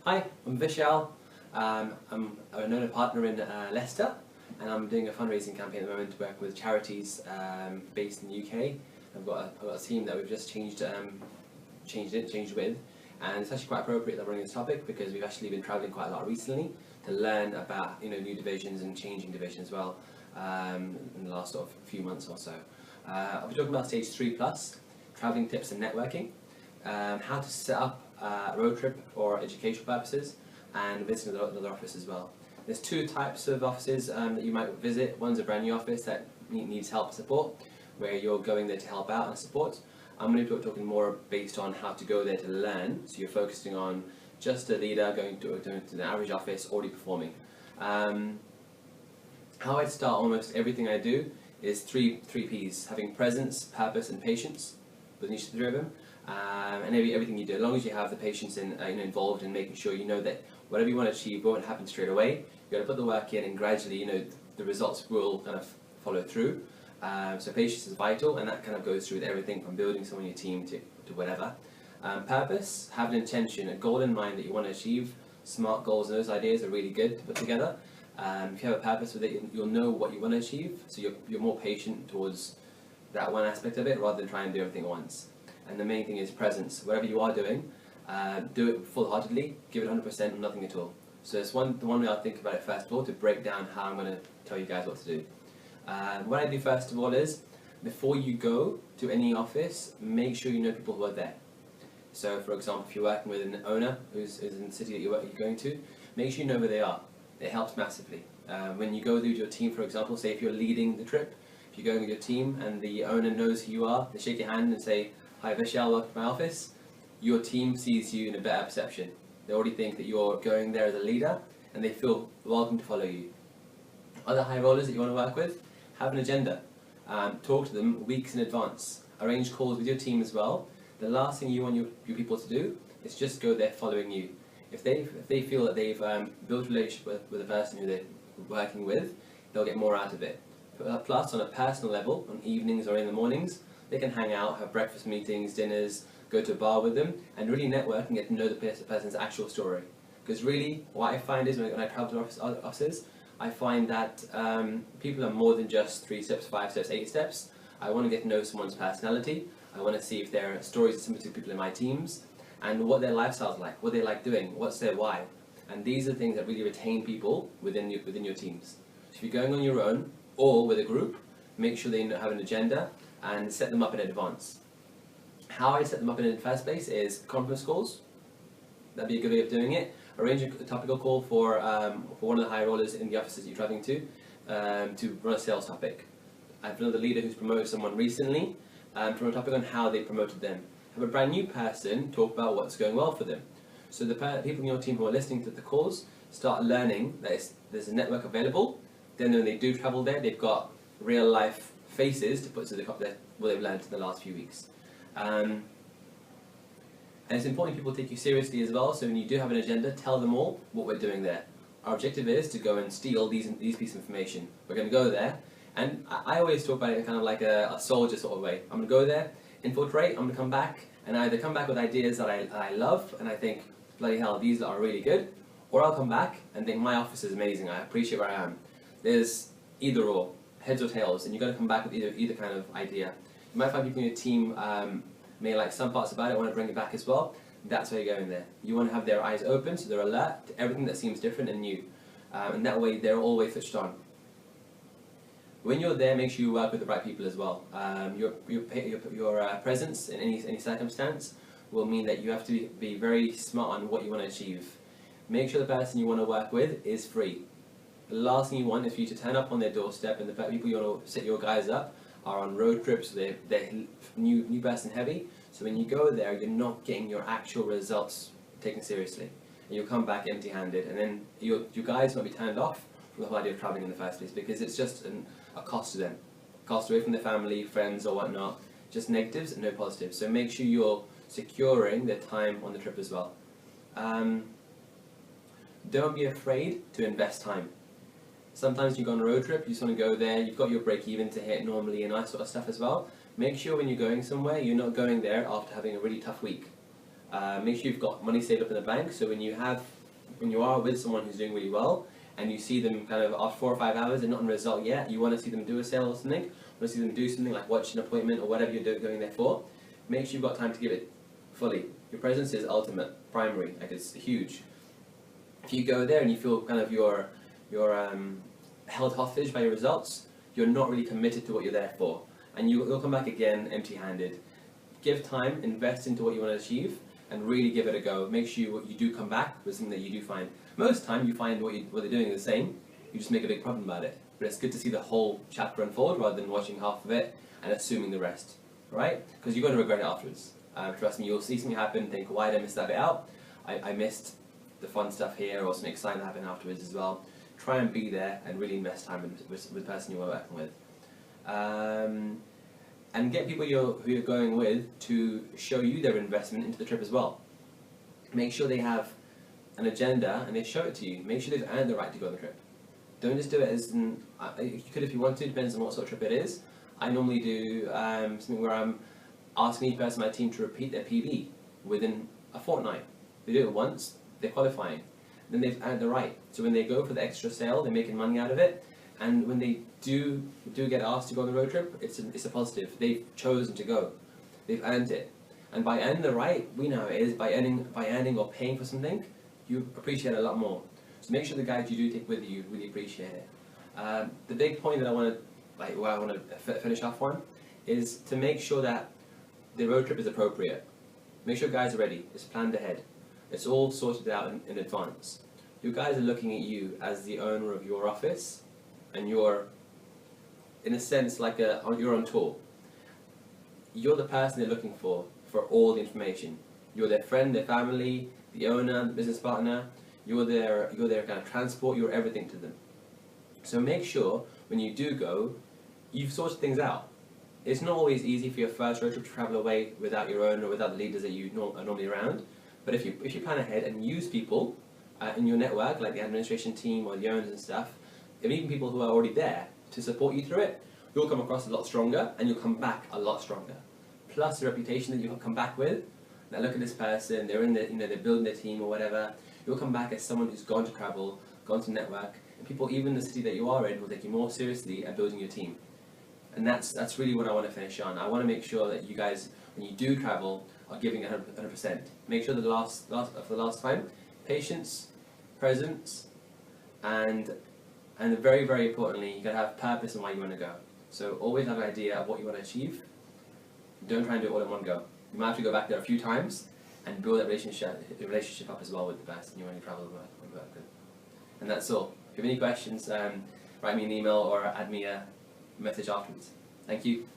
Hi, I'm Vishal. I'm a known partner in Leicester, and I'm doing a fundraising campaign at the moment to work with charities based in the UK. I've got a team that we've just changed with, and it's actually quite appropriate that we're running this topic because we've actually been travelling quite a lot recently to learn about new divisions and changing divisions as well in the last sort of few months or so. I'll be talking about stage 3+, travelling tips and networking, how to set up a road trip for educational purposes, and visiting another office as well. There's two types of offices that you might visit. One's a brand new office that needs help and support, where you're going there to help out and support. I'm going to be talking more based on how to go there to learn, so you're focusing on just a leader going to an average office already performing. How I start almost everything I do is three P's: having presence, purpose and patience with each of the three of them. And everything you do, as long as you have the patience involved in making sure you know that whatever you want to achieve won't happen straight away. You've got to put the work in, and gradually the results will kind of follow through. So patience is vital, and that kind of goes through with everything from building someone in your team to whatever. Purpose, have an intention, a goal in mind that you want to achieve. Smart goals and those ideas are really good to put together. If you have a purpose with it, you'll know what you want to achieve, so you're more patient towards that one aspect of it rather than trying to do everything at once. And the main thing is presence. Whatever you are doing, do it full-heartedly, give it 100% or nothing at all. So it's the one way I think about it first of all, to break down how I'm going to tell you guys what to do. What I do first of all is, before you go to any office, make sure you know people who are there. So for example, if you're working with an owner who's in the city that you're going to, make sure you know where they are. It helps massively. When you go with your team, for example, say if you're leading the trip, if you're going with your team and the owner knows who you are, they shake your hand and say, "Hi Vishal, welcome to my office." Your team sees you in a better perception. They already think that you're going there as a leader, and they feel welcome to follow you. Other high rollers that you want to work with, have an agenda. Talk to them weeks in advance. Arrange calls with your team as well. The last thing you want your people to do is just go there following you. If they feel that they've built a relationship with the person who they're working with, they'll get more out of it. Plus, on a personal level, on evenings or in the mornings, they can hang out, have breakfast meetings, dinners, go to a bar with them, and really network and get to know the person's actual story. Because really, what I find is when I travel to offices, I find that people are more than just 3 steps, 5 steps, 8 steps. I want to get to know someone's personality. I want to see if their stories are similar to people in my teams, and what their lifestyle's like, what they like doing, what's their why. And these are things that really retain people within your teams. So if you're going on your own or with a group, make sure they have an agenda and set them up in advance. How I set them up in the first place is conference calls. That'd be a good way of doing it. Arrange a topical call for one of the high rollers in the offices you're traveling to run a sales topic. I have another leader who's promoted someone recently from a topic on how they promoted them. Have a brand new person talk about what's going well for them. So the people in your team who are listening to the calls start learning that there's a network available. Then when they do travel there, they've got real life faces to put to what they've learned in the last few weeks. And it's important people take you seriously as well, so when you do have an agenda, tell them all what we're doing there. Our objective is to go and steal these pieces of information. We're going to go there, and I always talk about it in kind of like a soldier sort of way. I'm going to go there, infiltrate, I'm going to come back, and either come back with ideas that I love, and I think, bloody hell, these are really good, or I'll come back and think my office is amazing, I appreciate where I am. There's either or, heads or tails, and you've got to come back with either kind of idea. You might find people in your team may like some parts about it, want to bring it back as well. That's why you're going there. You want to have their eyes open, so they're alert to everything that seems different and new. And that way they're always switched on. When you're there, make sure you work with the right people as well. Your presence in any circumstance will mean that you have to be very smart on what you want to achieve. Make sure the person you want to work with is free. The last thing you want is for you to turn up on their doorstep, and the people you want to set your guys up are on road trips, they're new person heavy, so when you go there you're not getting your actual results taken seriously, and you'll come back empty-handed, and then your guys might be turned off from the whole idea of travelling in the first place because it's just a cost to them, cost away from their family, friends or whatnot, just negatives and no positives. So make sure you're securing their time on the trip as well. Don't be afraid to invest time. Sometimes you go on a road trip, you just want to go there, you've got your break even to hit normally and that sort of stuff as well. Make sure when you're going somewhere, you're not going there after having a really tough week. Make sure you've got money saved up in the bank, so when you have when you are with someone who's doing really well, and you see them kind of after 4 or 5 hours, they're not in a result yet, you want to see them do a sale or something, want to see them do something like watch an appointment or whatever you're going there for, make sure you've got time to give it fully. Your presence is ultimate, primary, like it's huge. If you go there and you feel kind of you're held hostage by your results, you're not really committed to what you're there for. And you'll come back again empty-handed. Give time, invest into what you want to achieve, and really give it a go. Make sure you do come back with something that you do find. Most of the time you find what they're doing is the same, you just make a big problem about it. But it's good to see the whole chapter unfold rather than watching half of it and assuming the rest, right? Because you're going to regret it afterwards. Trust me, you'll see something happen and think, why did I miss that bit out? I missed the fun stuff here, or something exciting that happened afterwards as well. Try and be there and really invest time with the person you're working with. And get people who you're going with to show you their investment into the trip as well. Make sure they have an agenda and they show it to you. Make sure they've earned the right to go on the trip. Don't just do it as you could if you want to, depends on what sort of trip it is. I normally do something where I'm asking each person on my team to repeat their PB within a fortnight. They do it once, they're qualifying. Then they've earned the right. So when they go for the extra sale, they're making money out of it. And when they do get asked to go on the road trip, it's a positive. They've chosen to go. They've earned it. And by earning the right, we know it is by earning or paying for something, you appreciate it a lot more. So make sure the guys you do take with you really appreciate it. The big point that I want to finish off on is to make sure that the road trip is appropriate. Make sure guys are ready. It's planned ahead. It's all sorted out in advance. Your guys are looking at you as the owner of your office, and you're, in a sense, like you're on tour. You're the person they're looking for all the information. You're their friend, their family, the owner, the business partner. You're their kind of transport. You're everything to them. So make sure when you do go, you've sorted things out. It's not always easy for your first road trip to travel away without your owner or without the leaders that you are normally around. But if you plan ahead and use people in your network, like the administration team or the owners and stuff, and even people who are already there to support you through it, you'll come across a lot stronger and you'll come back a lot stronger. Plus the reputation that you'll come back with. Now look at this person, they're they're building their team or whatever. You'll come back as someone who's gone to travel, gone to network, and people even in the city that you are in will take you more seriously at building your team. And that's really what I want to finish on. I want to make sure that you guys, when you do travel, are giving 100%. Make sure that the last time, patience, presence, and very, very importantly, you gotta have purpose in why you want to go. So always have an idea of what you want to achieve. Don't try and do it all in one go. You might have to go back there a few times and build that relationship up as well with the person you want to travel with. And that's all. If you have any questions, write me an email or add me a message afterwards. Thank you.